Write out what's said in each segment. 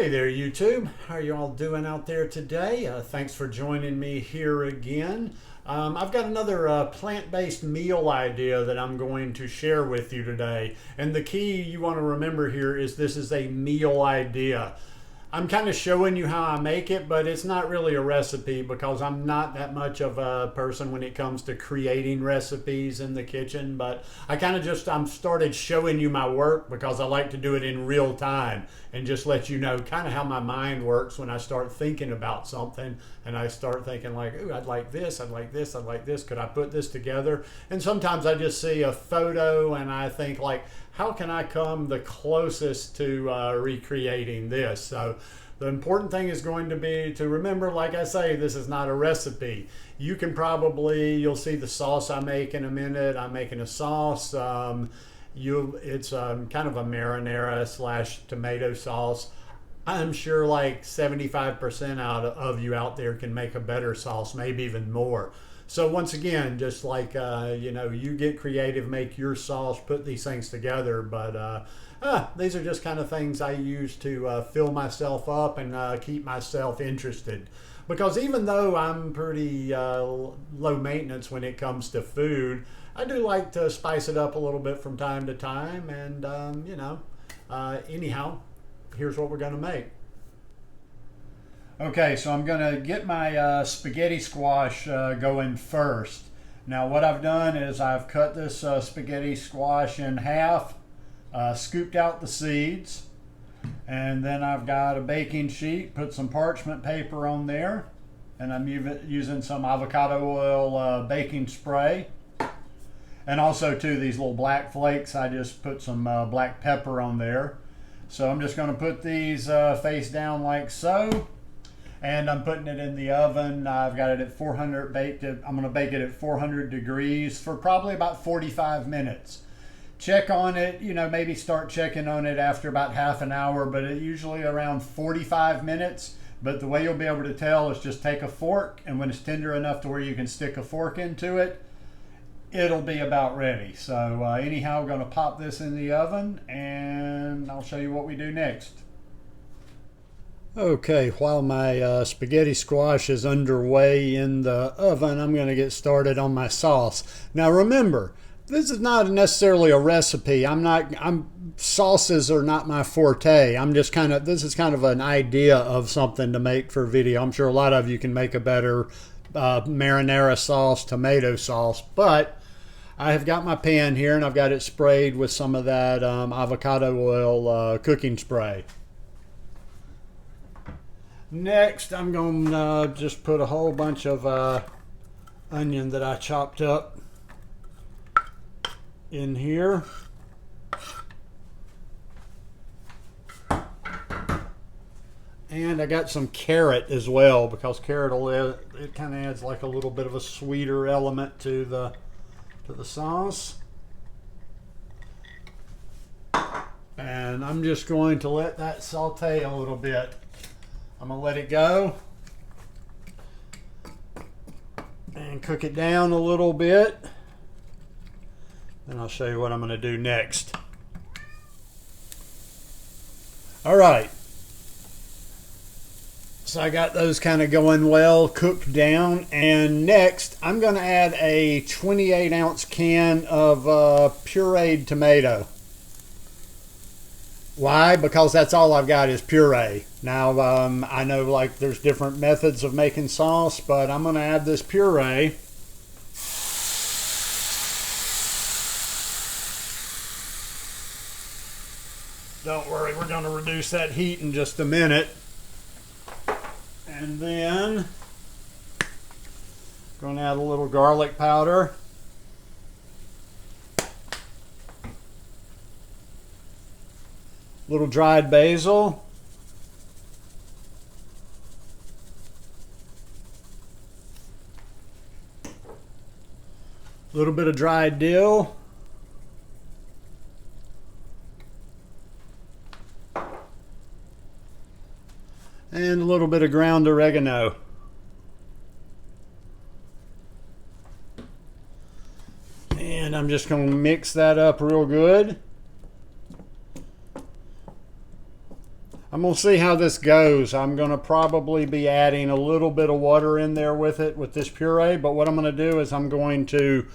Hey there, YouTube. How are you all doing out there today? Thanks for joining me here again. I've got another plant-based meal idea that I'm going to share with you today. And the key you want to remember here is this is a meal idea. I'm kind of showing you how I make it, but it's not really a recipe because I'm not that much of a person when it comes to creating recipes in the kitchen. But I kind of I'm started showing you my work because I like to do it in real time and just let you know kind of how my mind works when I start thinking about something and I start thinking like, ooh, I'd like this, I'd like this, I'd like this. Could I put this together? And sometimes I just see a photo and I think like, how can I come the closest to recreating this? So the important thing is going to be to remember, like I say, this is not a recipe. You can you'll see the sauce I make in a minute. I'm making a sauce. It's kind of a marinara / tomato sauce. I'm sure like 75% of you out there can make a better sauce, maybe even more. So once again, just like, you get creative, make your sauce, put these things together. But these are just kind of things I use to fill myself up and keep myself interested. Because even though I'm pretty low maintenance when it comes to food, I do like to spice it up a little bit from time to time. And, anyhow, here's what we're going to make. Okay, so I'm going to get my spaghetti squash going first. Now what I've done is I've cut this spaghetti squash in half, scooped out the seeds, and then I've got a baking sheet, put some parchment paper on there, and I'm using some avocado oil baking spray. And also too, these little black flakes, I just put some black pepper on there. So I'm just going to put these face down like so. And I'm putting it in the oven. I've got it at 400 baked. I'm going to bake it at 400 degrees for probably about 45 minutes. Check on it, maybe start checking on it after about half an hour, but usually around 45 minutes. But the way you'll be able to tell is just take a fork, and when it's tender enough to where you can stick a fork into it, it'll be about ready. So anyhow, we're going to pop this in the oven, and I'll show you what we do next. Okay, while my spaghetti squash is underway in the oven, I'm going to get started on my sauce. Now remember, this is not necessarily a recipe. Sauces are not my forte. This is kind of an idea of something to make for video. I'm sure a lot of you can make a better marinara sauce, tomato sauce, but I have got my pan here and I've got it sprayed with some of that avocado oil cooking spray. Next, I'm going to just put a whole bunch of onion that I chopped up in here. And I got some carrot as well because carrot it kind of adds like a little bit of a sweeter element to the sauce. And I'm just going to let that saute a little bit. I'm going to let it go and cook it down a little bit. Then I'll show you what I'm going to do next. All right. So I got those kind of going well, cooked down. And next, I'm going to add a 28-ounce can of pureed tomato. Why? Because that's all I've got is puree. Now, I know like there's different methods of making sauce, but I'm going to add this puree. Don't worry, we're going to reduce that heat in just a minute. And then, going to add a little garlic powder. Little dried basil. A little bit of dried dill. And a little bit of ground oregano. And I'm just going to mix that up real good. I'm going to see how this goes. I'm going to probably be adding a little bit of water in there with it, with this puree. But what I'm going to do is I'm going to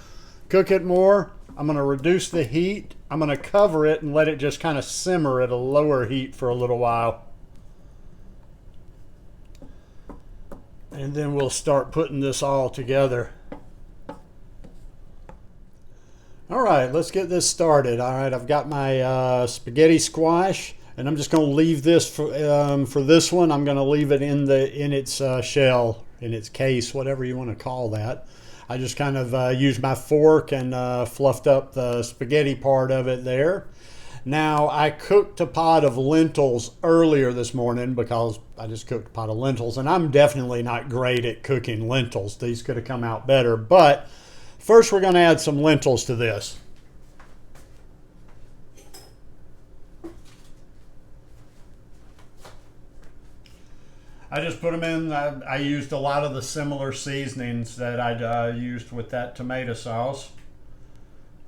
cook it more. I'm going to reduce the heat. I'm going to cover it and let it just kind of simmer at a lower heat for a little while. And then we'll start putting this all together. All right, let's get this started. All right, I've got my spaghetti squash. And I'm just going to leave this for this one. I'm going to leave it in its shell, in its case, whatever you want to call that. I just kind of used my fork and fluffed up the spaghetti part of it there. Now, I cooked a pot of lentils earlier this morning because I just cooked a pot of lentils. And I'm definitely not great at cooking lentils. These could have come out better. But first, we're going to add some lentils to this. I just put them in. I used a lot of the similar seasonings that I used with that tomato sauce.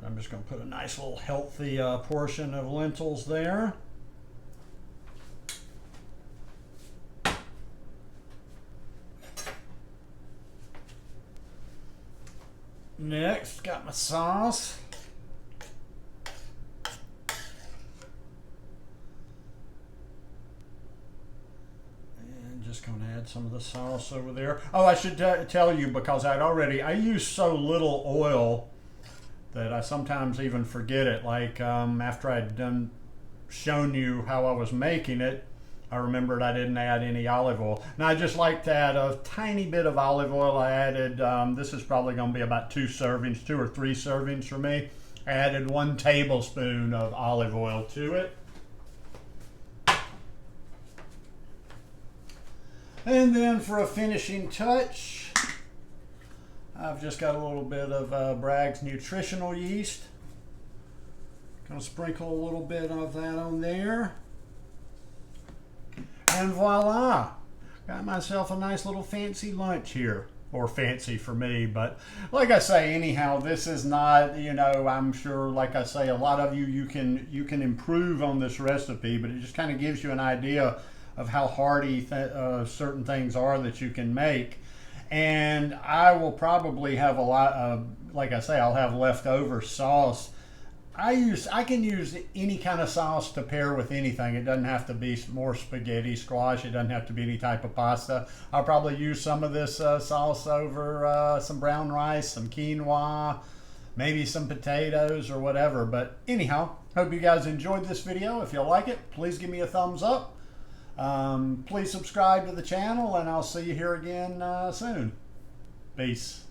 I'm just going to put a nice little healthy portion of lentils there. Next, got my sauce. Just going to add some of the sauce over there. Oh, I should tell you, because I use so little oil that I sometimes even forget it. Like after I'd shown you how I was making it, I remembered I didn't add any olive oil. Now I just like to add a tiny bit of olive oil. I added, this is probably going to be about 2 or 3 servings for me. I added 1 tablespoon of olive oil to it. And then for a finishing touch, I've just got a little bit of Bragg's nutritional yeast. Gonna sprinkle a little bit of that on there. And voila, got myself a nice little fancy lunch here. Or fancy for me, but like I say, anyhow, this is not, you know, I'm sure, like I say, a lot of you can improve on this recipe, but it just kind of gives you an idea of how hearty certain things are that you can make. And I will probably have a lot of, like I say, I'll have leftover sauce. I can use any kind of sauce to pair with anything. It doesn't have to be more spaghetti, squash. It doesn't have to be any type of pasta. I'll probably use some of this sauce over some brown rice, some quinoa, maybe some potatoes or whatever. But anyhow, hope you guys enjoyed this video. If you like it, please give me a thumbs up. Please subscribe to the channel, and I'll see you here again soon. Peace.